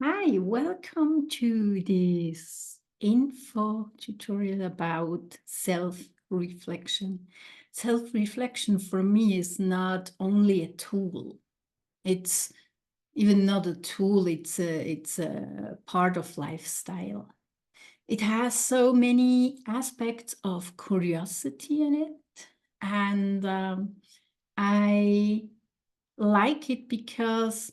Hi, welcome to this info tutorial about self-reflection. Self-reflection for me is not only a tool. It's even not a tool, it's a part of lifestyle. It has so many aspects of curiosity in it, and I like it because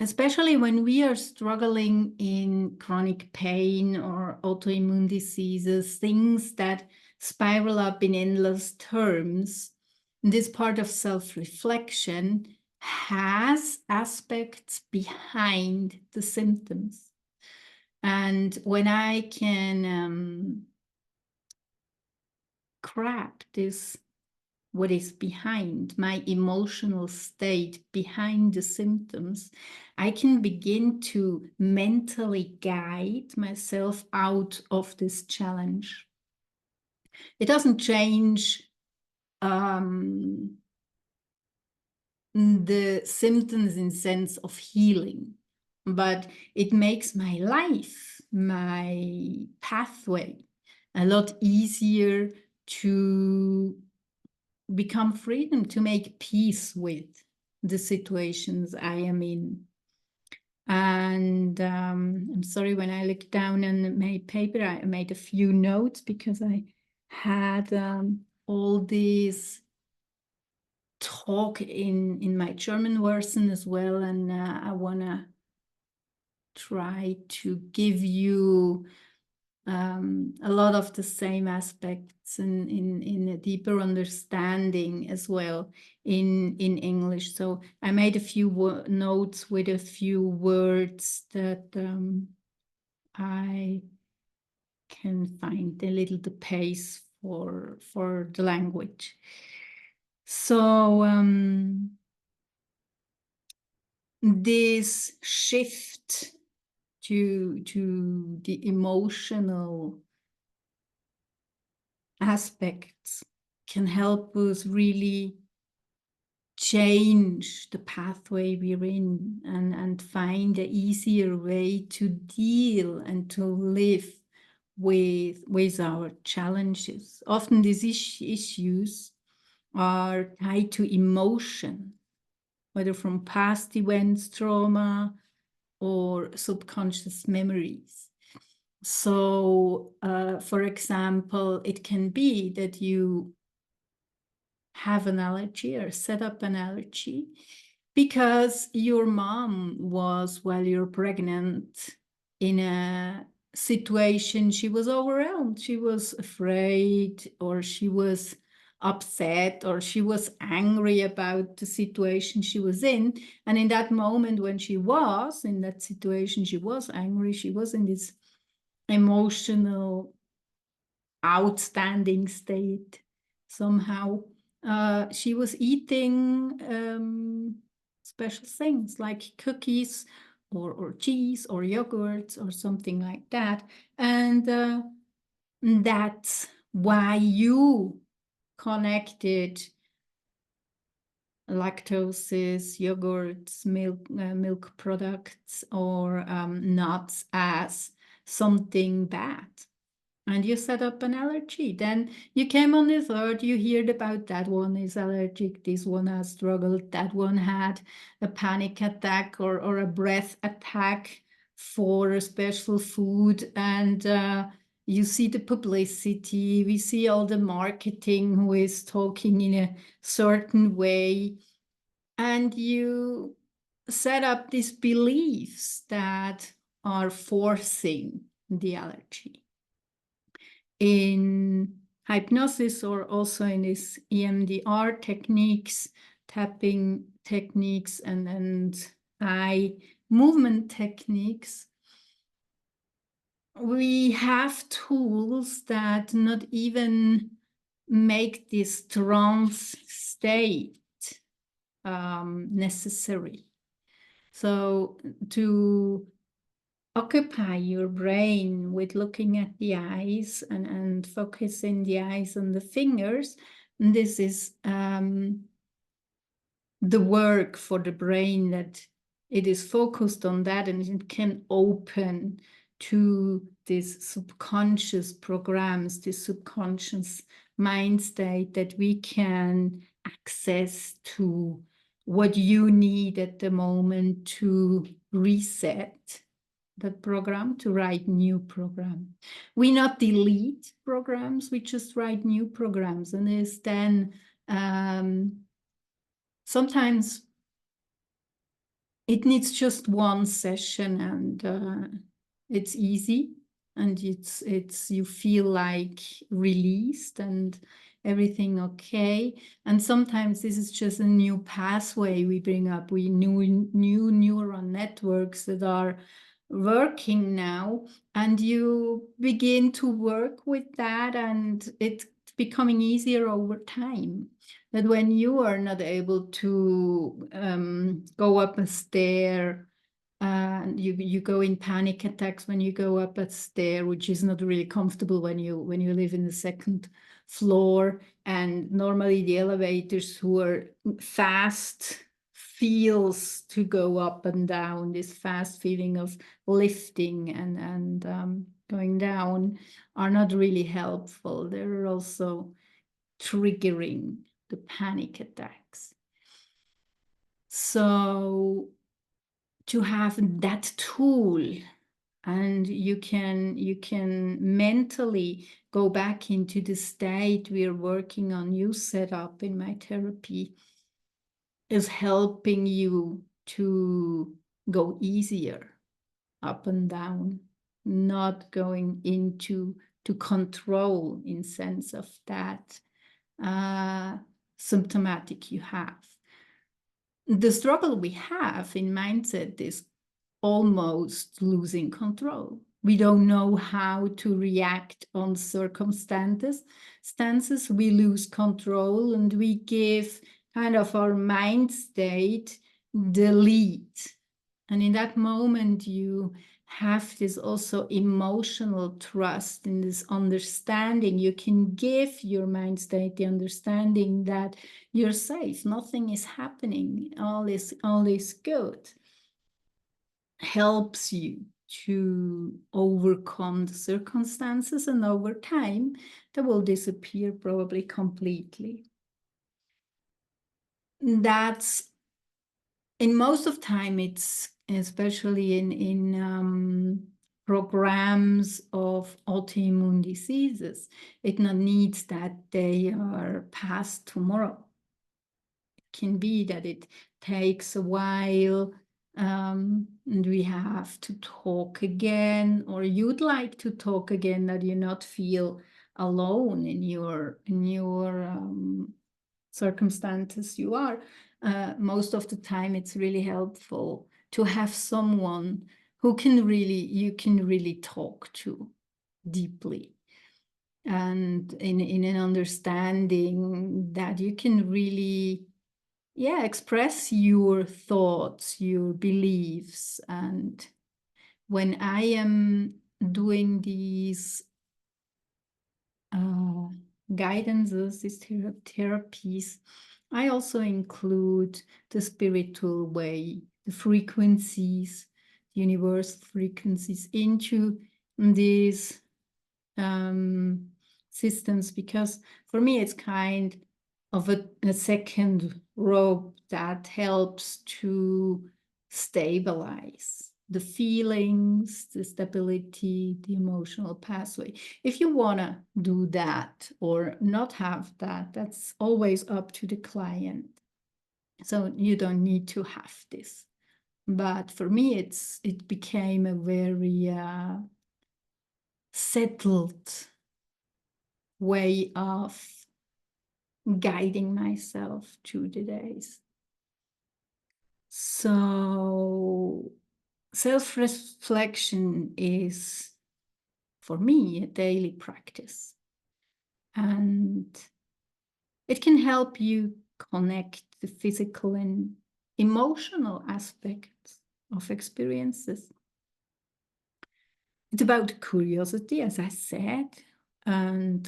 especially when we are struggling in chronic pain or autoimmune diseases, things that spiral up in endless terms, this part of self-reflection has aspects behind the symptoms. And when I can grab this, what is behind my emotional state, behind the symptoms, I can begin to mentally guide myself out of this challenge. It doesn't change the symptoms in sense of healing, but it makes my life, my pathway, a lot easier to become freedom, to make peace with the situations I am in. And I'm sorry, when I looked down on my paper, I made a few notes because I had all these talk in my German version as well. And I want to try to give you a lot of the same aspects in a deeper understanding as well in English. So I made a few notes with a few words that I can find a little the pace for the language. So this shift to the emotional aspects can help us really change the pathway we're in and find an easier way to deal and to live with our challenges. Often these issues are tied to emotion, whether from past events, trauma, or subconscious memories. So, for example, it can be that you have an allergy or set up an allergy because your mom was, while you're pregnant, in a situation, she was overwhelmed, she was afraid, or she was upset, or she was angry about the situation she was in. And in that moment, when she was in that situation, she was angry, she was in this emotional outstanding state somehow. She was eating special things like cookies or cheese or yogurt or something like that. And that's why you connected lactoses, yogurts, milk products, or nuts as something bad. And you set up an allergy. Then you came on the third, you heard about that one is allergic, this one has struggled, that one had a panic attack or a breath attack for a special food. And you see the publicity, we see all the marketing who is talking in a certain way. And you set up these beliefs that are forcing the allergy. In hypnosis, or also in these EMDR techniques, tapping techniques, and eye movement techniques, we have tools that not even make this trance state necessary. So to occupy your brain with looking at the eyes and focusing the eyes on the fingers, this is the work for the brain that it is focused on that, and it can open to these subconscious programs, this subconscious mind state that we can access to what you need at the moment to reset that program, to write new program. We not delete programs, we just write new programs. And it's then sometimes it needs just one session, and it's easy, and it's you feel like released and everything okay. And sometimes this is just a new pathway we bring up. We new neural networks that are working now, and you begin to work with that, and it's becoming easier over time. That when you are not able to go up a stair, and you go in panic attacks when you go up a stair, which is not really comfortable when you live in the second floor, and normally the elevators who are fast feels to go up and down, this fast feeling of lifting and going down, are not really helpful. They're also triggering the panic attacks. So to have that tool, and you can mentally go back into the state we are working on, you set up in my therapy, is helping you to go easier up and down, not going into to control in sense of that symptomatic you have. The struggle we have in mindset is almost losing control. We don't know how to react on circumstances. We lose control, and we give kind of our mind state the lead. And in that moment, you have this also emotional trust in this understanding. You can give your mind state the understanding that you're safe, nothing is happening, all is good. Helps you to overcome the circumstances, and over time, they will disappear probably completely. That's in most of time, it's especially in programs of autoimmune diseases, it not needs that they are passed tomorrow. It can be that it takes a while, and we have to talk again, or you'd like to talk again, that you not feel alone in your circumstances you are. Most of the time, it's really helpful to have someone who you can really talk to deeply, and in an understanding that you can really express your thoughts, your beliefs. And when I am doing these guidances, these therapies, I also include the spiritual way, the frequencies, universal frequencies into these systems, because for me it's kind of a second rope that helps to stabilize the feelings, the stability, the emotional pathway. If you want to do that or not have that, that's always up to the client. So you don't need to have this. But for me, it became a very settled way of guiding myself through the days. So self-reflection is, for me, a daily practice. And it can help you connect the physical and emotional aspects of experiences. It's about curiosity, as I said, and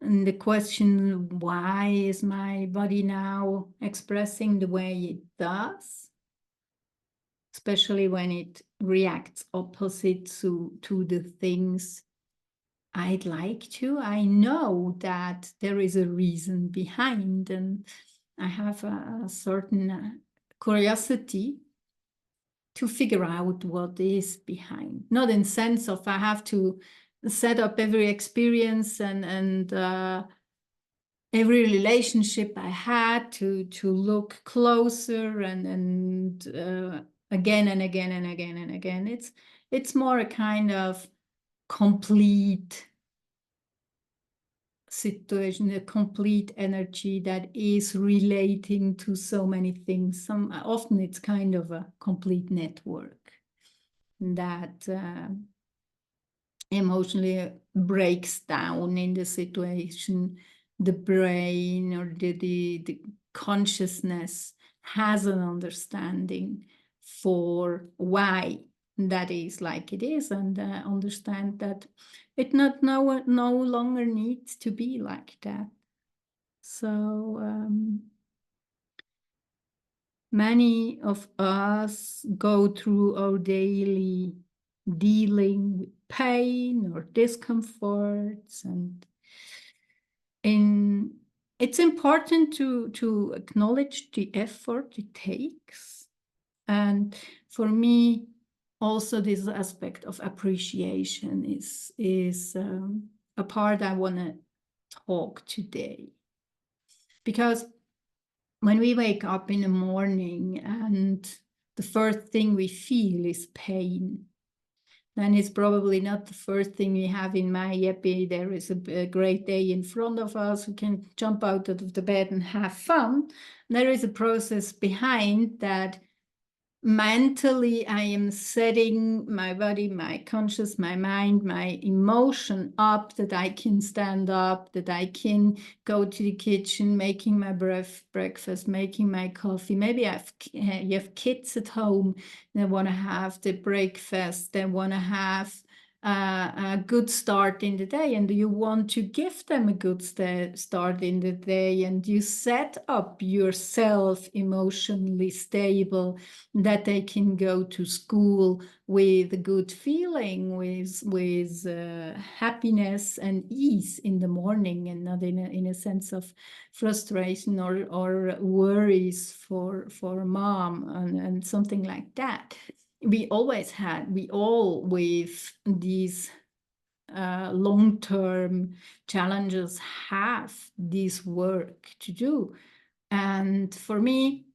And the question, why is my body now expressing the way it does? Especially when it reacts opposite to the things I'd like to. I know that there is a reason behind, and I have a certain curiosity to figure out what is behind. Not in sense of I have to set up every experience and every relationship I had to look closer and again and again and again and again. It's more a kind of complete situation, a complete energy that is relating to so many things. Often it's kind of a complete network that emotionally breaks down in the situation. The brain or the consciousness has an understanding for why that is like it is, and understand that it no longer needs to be like that. So many of us go through our daily dealing with pain or discomforts, and it's important to acknowledge the effort it takes. And for me, also this aspect of appreciation is a part I want to talk today. Because when we wake up in the morning and the first thing we feel is pain, then it's probably not the first thing we have in mind. Yippee, there is a great day in front of us. We can jump out of the bed and have fun. There is a process behind that. Mentally, I am setting my body, my conscious, my mind, my emotion up that I can stand up, that I can go to the kitchen, making my breakfast, making my coffee. Maybe you have kids at home that want to have the breakfast, they want to have a good start in the day, and you want to give them a good start in the day, and you set up yourself emotionally stable that they can go to school with a good feeling, with happiness and ease in the morning, and not in a sense of frustration or worries for mom and something like that. We all with these long-term challenges have this work to do. And for me,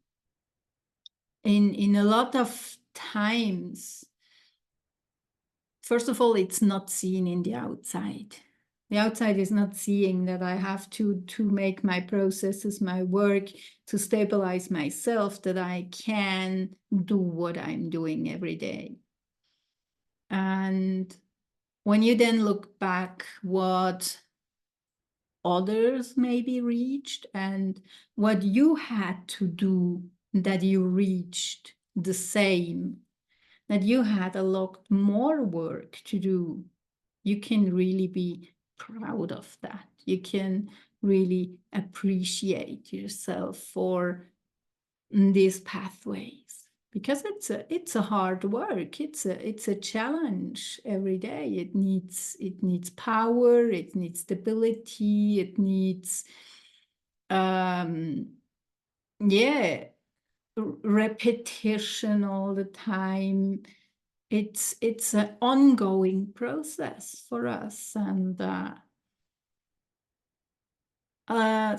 in a lot of times, first of all, it's not seen in the outside. The outside is not seeing that I have to make my processes, my work, to stabilize myself, that I can do what I'm doing every day. And when you then look back what others maybe reached and what you had to do that you reached the same, that you had a lot more work to do, you can really be proud of that. You can really appreciate yourself for these pathways, because it's a hard work. It's a challenge every day. It needs power, it needs stability, it needs yeah, repetition all the time. It's an ongoing process for us, and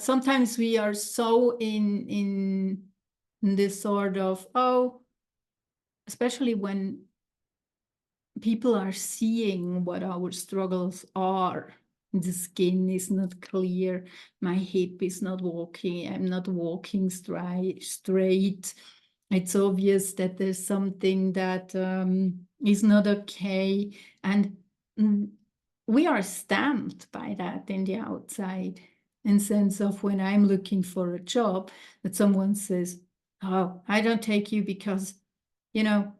sometimes we are so in this sort of, especially when people are seeing what our struggles are. The skin is not clear, my hip is not walking, I'm not walking straight. It's obvious that there's something that is not okay. And we are stamped by that in the outside, in sense of when I'm looking for a job, that someone says, oh, I don't take you because, yeah,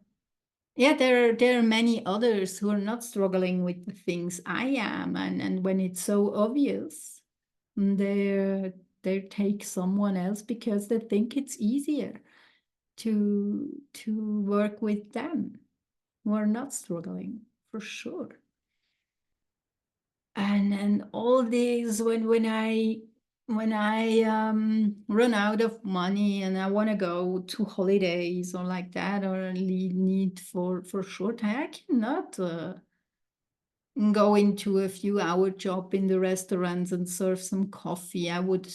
there are many others who are not struggling with the things I am. And when it's so obvious, They take someone else because they think it's easier to work with them who are not struggling, for sure. And all these when I run out of money and I want to go to holidays or like that, or need for short time, I cannot go into a few hour job in the restaurants and serve some coffee. I would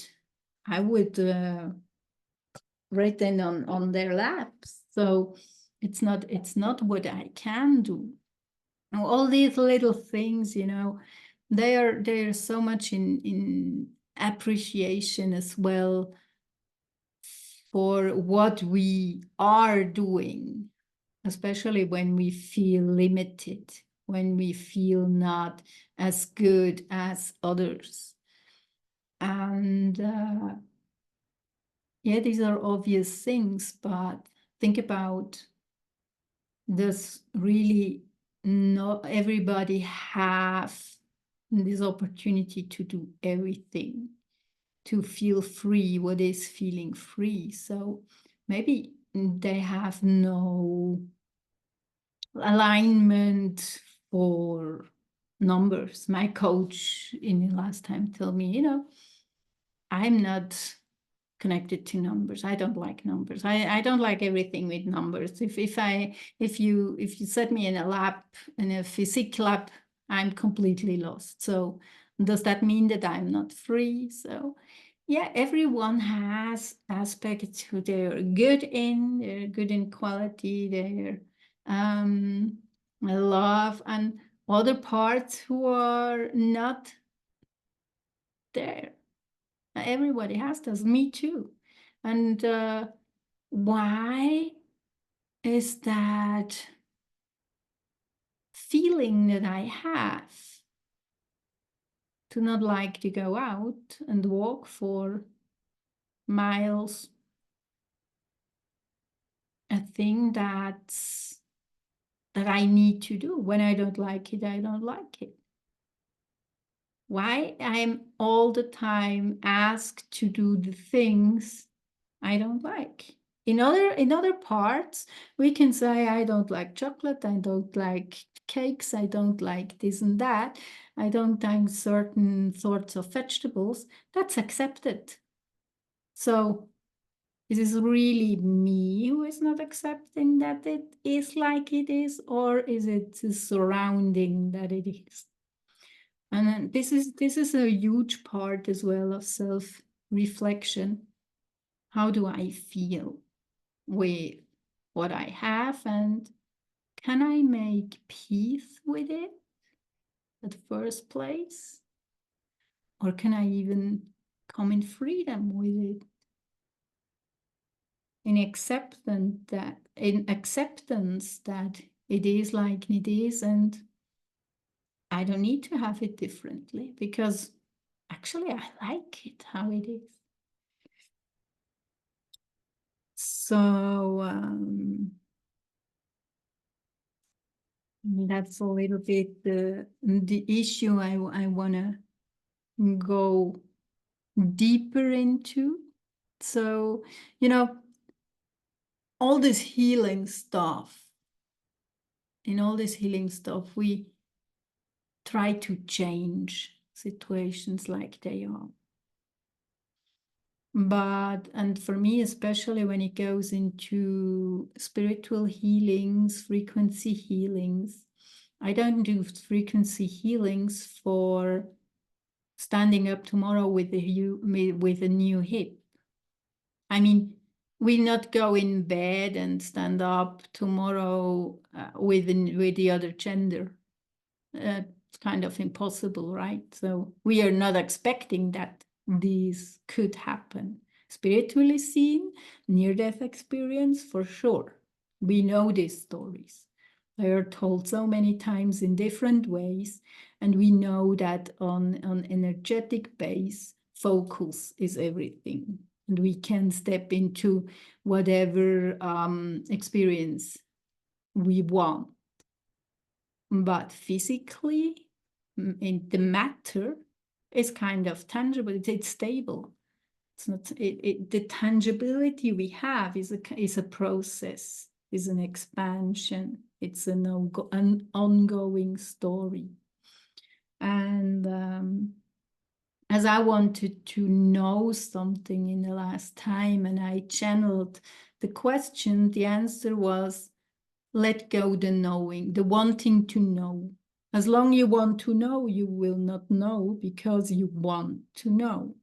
written on their laps. So it's not what I can do. All these little things, they're so much in appreciation as well for what we are doing, especially when we feel limited, when we feel not as good as others. And yeah, these are obvious things, but think about does really not everybody have this opportunity to do everything, to feel free? What is feeling free? So maybe they have no alignment for numbers. My coach in the last time told me, I'm not connected to numbers. I don't like numbers. I don't like everything with numbers. If you set me in a lab, in a physics lab, I'm completely lost. So does that mean that I'm not free? So yeah, everyone has aspects who they're good in quality, they're love, and other parts who are not there. Everybody has those, me too. And why is that feeling that I have to not like to go out and walk for miles a thing that I need to do? When I don't like it, I don't like it. Why I'm all the time asked to do the things I don't like? In other parts, we can say I don't like chocolate, I don't like cakes, I don't like this and that, I don't like certain sorts of vegetables. That's accepted. So is this really me who is not accepting that it is like it is, or is it the surrounding that it is? And then this is a huge part as well of self-reflection. How do I feel with what I have, and can I make peace with it at first place? Or can I even come in freedom with it? In acceptance that it is like it is, and I don't need to have it differently because actually I like it how it is. So that's a little bit the issue I want to go deeper into. So, all this healing stuff, we try to change situations like they are. And for me, especially when it goes into spiritual healings, frequency healings, I don't do frequency healings for standing up tomorrow with a new hip. I mean, we not go in bed and stand up tomorrow with the other gender. It's kind of impossible, right? So we are not expecting that these could happen. Spiritually seen, near-death experience, for sure. We know these stories. They are told so many times in different ways, and we know that on energetic base, focus is everything. And we can step into whatever experience we want. But physically, in the matter, is kind of tangible. It's stable. It's not. The tangibility we have is a process, is an expansion. It's an ongoing story. And as I wanted to know something in the last time, and I channeled the question, the answer was, let go the knowing, the wanting to know. As long as you want to know, you will not know because you want to know.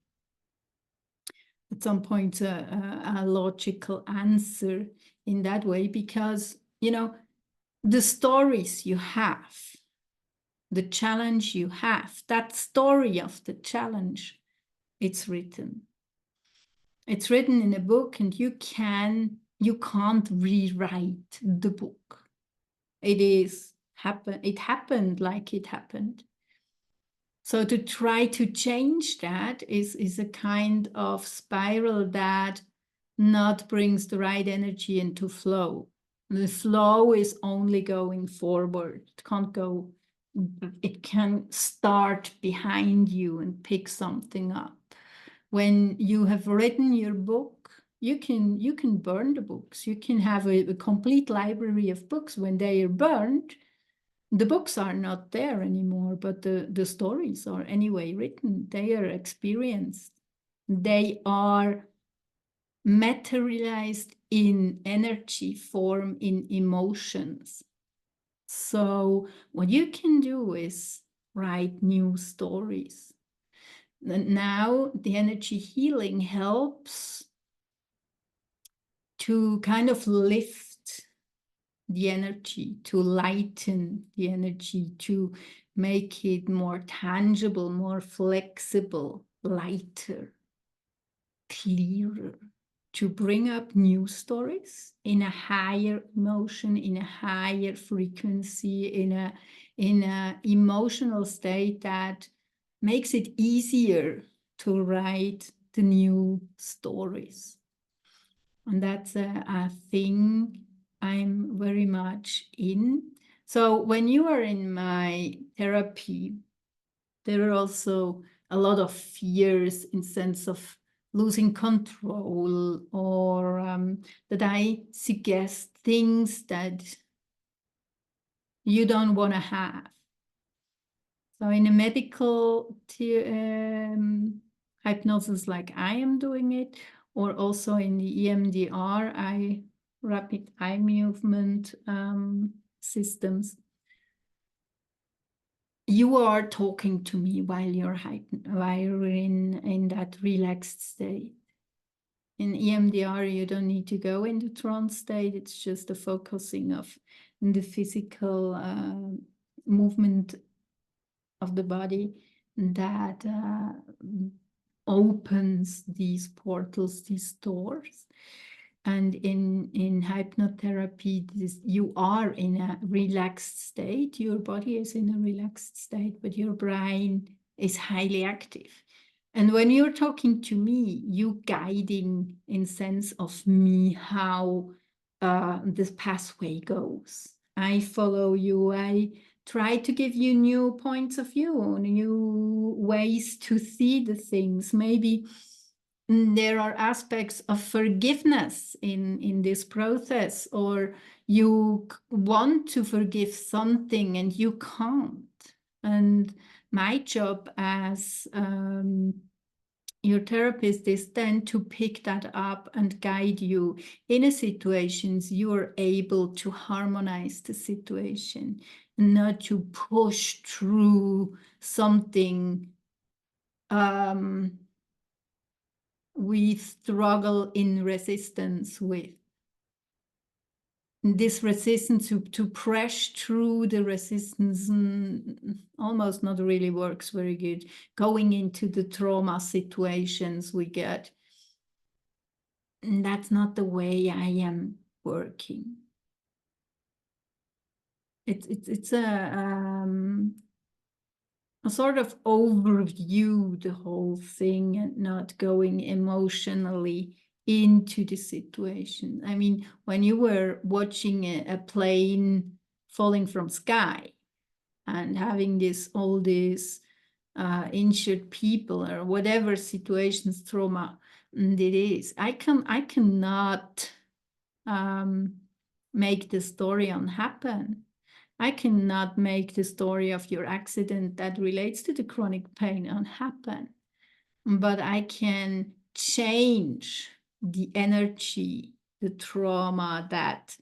At some point, a logical answer in that way, because, you know, the stories you have, the challenge you have, that story of the challenge, it's written. It's written in a book, and you can't rewrite the book. It happened like it happened. So to try to change that is a kind of spiral that not brings the right energy into flow. The flow is only going forward. It can start behind you and pick something up. When you have written your book, you can burn the books. You can have a complete library of books. When they are burned, the books are not there anymore, but the stories are anyway written. They are experienced. They are materialized in energy form, in emotions. So what you can do is write new stories. And now the energy healing helps to kind of lift the energy, to lighten the energy, to make it more tangible, more flexible, lighter, clearer, to bring up new stories in a higher emotion, in a higher frequency, in a emotional state that makes it easier to write the new stories. And that's a thing I'm very much in. So when you are in my therapy, there are also a lot of fears in sense of losing control, or that I suggest things that you don't want to have. So in a medical hypnosis like I am doing it, or also in the EMDR, rapid eye movement systems, you are talking to me while you're in that relaxed state. In EMDR, you don't need to go into trance state. It's just the focusing of the physical movement of the body that opens these portals, these doors. And in hypnotherapy, you are in a relaxed state. Your body is in a relaxed state, but your brain is highly active. And when you're talking to me, you guiding in sense of me how this pathway goes. I follow you. I try to give you new points of view, new ways to see the things. Maybe there are aspects of forgiveness in this process, or you want to forgive something and you can't. And my job as your therapist is then to pick that up and guide you in a situations you are able to harmonize the situation, not to push through something we struggle in resistance with. This resistance to press through the resistance almost not really works very good. Going into the trauma situations we get, and that's not the way I am working. It's a sort of overview the whole thing and not going emotionally into the situation. I mean, when you were watching a plane falling from sky and having all these injured people or whatever situations, trauma it is. I cannot make the story unhappen. I cannot make the story of your accident that relates to the chronic pain unhappen, but I can change the energy, the trauma that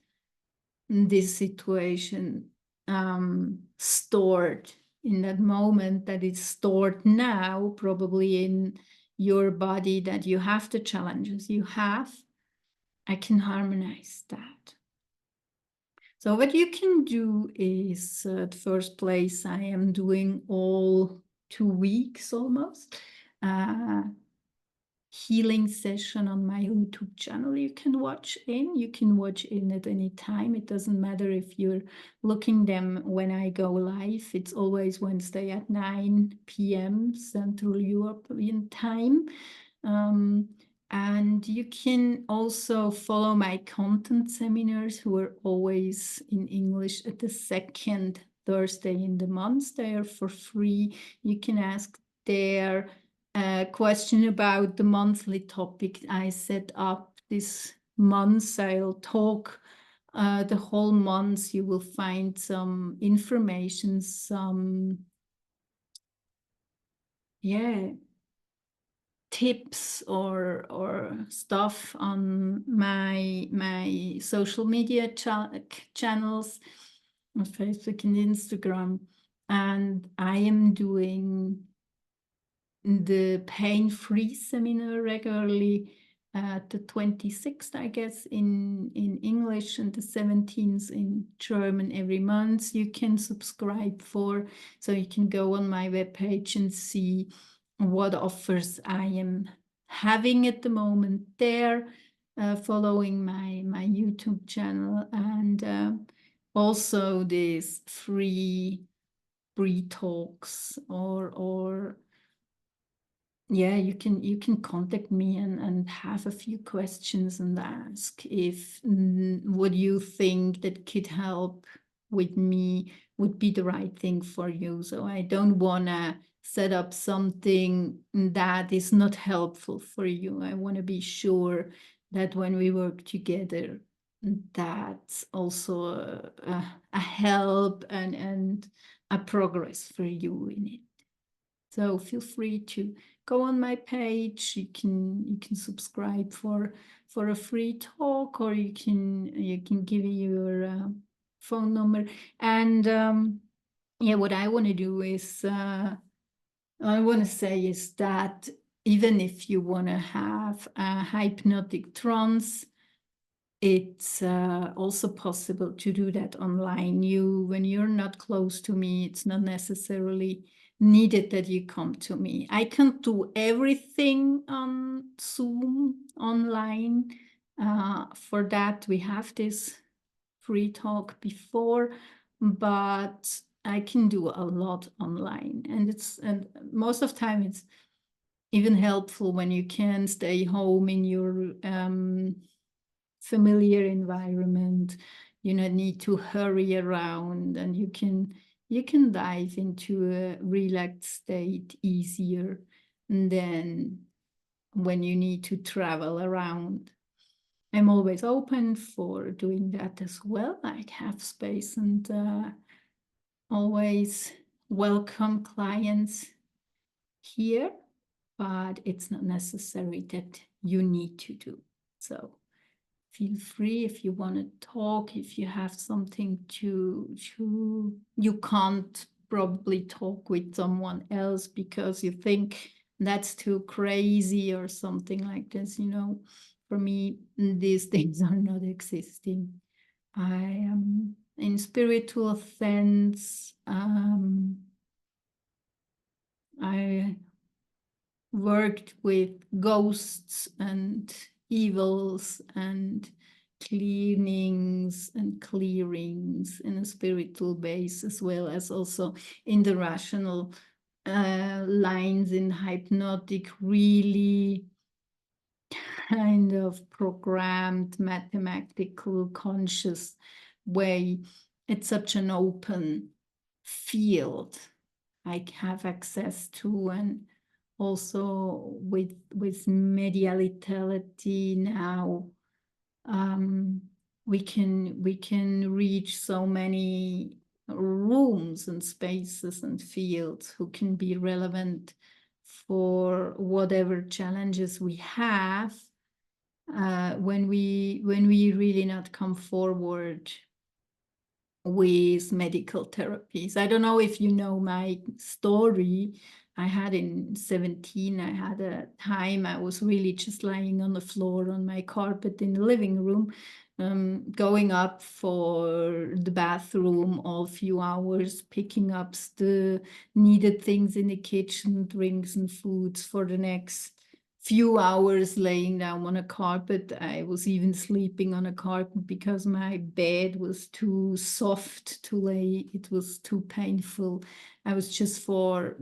this situation stored in that moment, that it's stored now, probably in your body, that you have the challenges you have. I can harmonize that. So what you can do is, at first place, I am doing all 2 weeks almost, healing session on my YouTube channel. You can watch in at any time. It doesn't matter if you're looking them when I go live. It's always Wednesday at 9 p.m. Central European time. And you can also follow my content seminars, who are always in English at the second Thursday in the month. They are for free. You can ask there a question about the monthly topic I set up this month. I'll talk the whole month. You will find some information, some tips or stuff on my social media channels on Facebook and Instagram. And I am doing the pain-free seminar regularly at the 26th, I guess, in English, and the 17th in German every month. You can subscribe for, so you can go on my webpage and see what offers I am having at the moment there, following my YouTube channel, and also these free talks, or you can contact me and have a few questions and ask if what you think that could help with me would be the right thing for you. So I don't want to set up something that is not helpful for you. I want to be sure that when we work together, that's also a help and a progress for you in it. So feel free to go on my page. You can subscribe for a free talk, or you can give your phone number. And what I want to do is, I want to say is that even if you want to have a hypnotic trance, it's also possible to do that online. When you're not close to me, it's not necessarily needed that you come to me. I can't do everything on Zoom online. For that, we have this free talk before, but I can do a lot online. And most of the time it's even helpful when you can stay home in your familiar environment. You don't need to hurry around, and you can dive into a relaxed state easier than when you need to travel around. I'm always open for doing that as well. I have space and always welcome clients here, but it's not necessary that you need to do so. Feel free if you want to talk, if you have something you can't probably talk with someone else because you think that's too crazy or something like this. For me, these things are not existing. I am in spiritual sense. I worked with ghosts and evils and cleanings and clearings in a spiritual base, as well as also in the rational lines in hypnotic, really kind of programmed, mathematical, conscious way. It's such an open field I have access to, and also with mediality now, um, we can reach so many rooms and spaces and fields who can be relevant for whatever challenges we have, when we really not come forward with medical therapies. I don't know if you know my story. I had in 17, I had a time I was really just lying on the floor on my carpet in the living room, going up for the bathroom all few hours, picking up the needed things in the kitchen, drinks and foods for the next few hours, laying down on a carpet. I was even sleeping on a carpet because my bed was too soft to lay. It was too painful. I was just for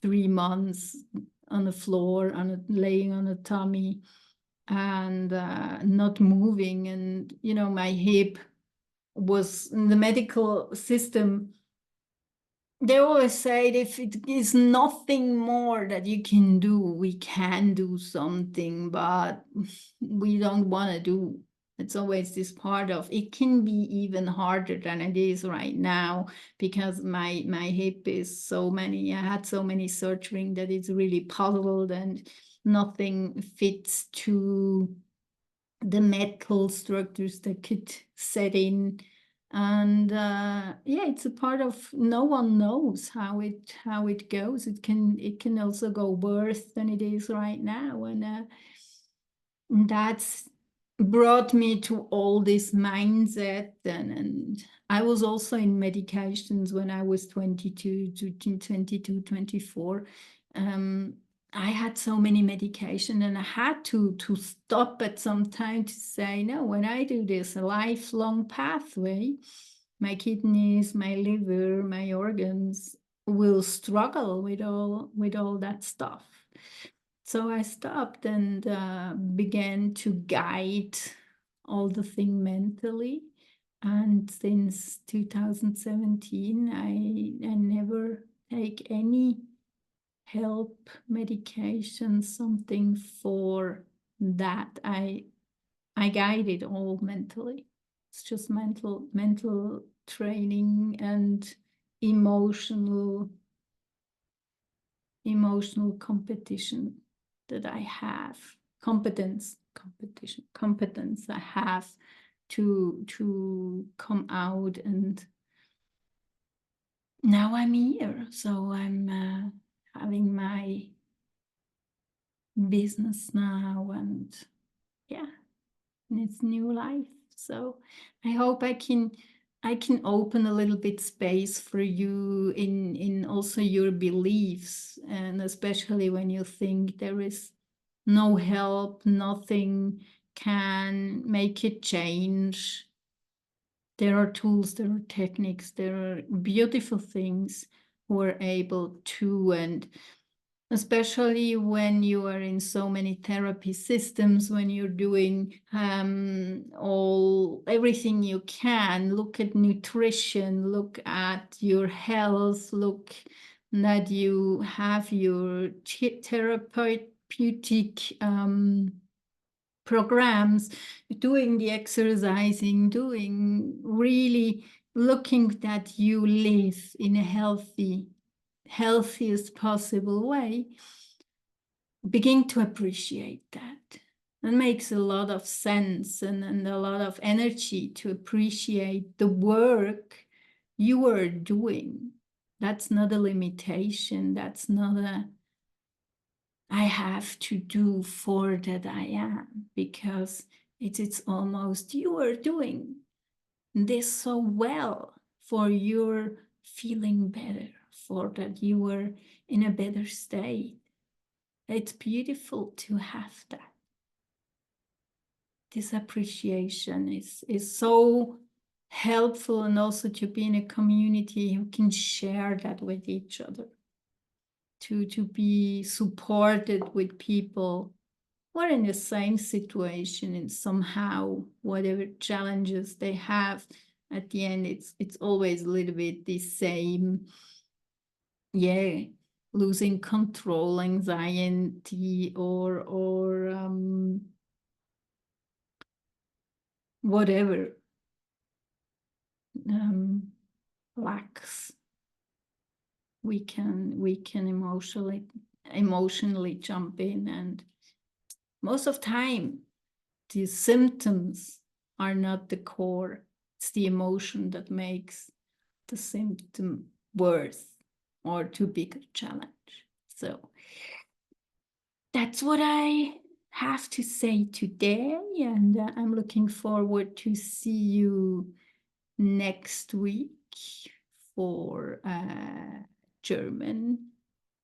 3 months on the floor, laying on a tummy, and not moving. And, my hip was in the medical system. They always say if it is nothing more that you can do, we can do something, but we don't want to do. It's always this part of it can be even harder than it is right now, because my hip is I had so many surgery that it's really puzzled, and nothing fits to the metal structures that could set in. And yeah, it's a part of, no one knows how it goes. It can also go worse than it is right now. And that's brought me to all this mindset. And I was also in medications when I was 24. I had so many medication, and I had to stop at some time to say, no, when I do this, a lifelong pathway, my kidneys, my liver, my organs will struggle with all that stuff. So I stopped and began to guide all the thing mentally. And since 2017, I never take any help, medication, something for that. I guide it all mentally. It's just mental training and emotional competition that I have. Competence I have to come out. And now I'm here. So I'm having my business now, and yeah, and it's new life. So I hope I can open a little bit space for you in also your beliefs, and especially when you think there is no help, nothing can make it change. There are tools, there are techniques, there are beautiful things we're able to. And especially when you are in so many therapy systems, when you're doing everything you can, look at nutrition, look at your health, look that you have your therapeutic programs, doing the exercising, doing really looking that you live in a healthiest possible way. Begin to appreciate that. It makes a lot of sense and a lot of energy to appreciate the work you are doing. That's not a limitation. That's not I have to do for that I am, because it's almost you are doing this so well for your feeling better, for that you are in a better state. It's beautiful to have that. This appreciation is so helpful, and also to be in a community who can share that with each other, to be supported with people who are in the same situation, and somehow whatever challenges they have, at the end it's always a little bit the same yeah, losing control, anxiety, or whatever lacks, we can emotionally jump in, and most of time the symptoms are not the core. It's the emotion that makes the symptom worse or too big a challenge. So that's what I have to say today, and I'm looking forward to see you next week for a German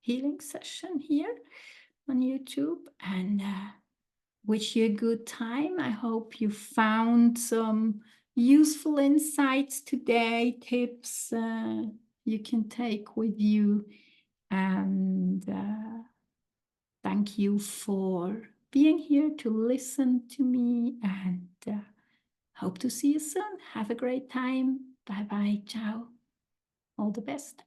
healing session here on YouTube, and wish you a good time. I hope you found some useful insights today, tips you can take with you, and thank you for being here to listen to me, and hope to see you soon. Have a great time. Bye bye. Ciao. All the best.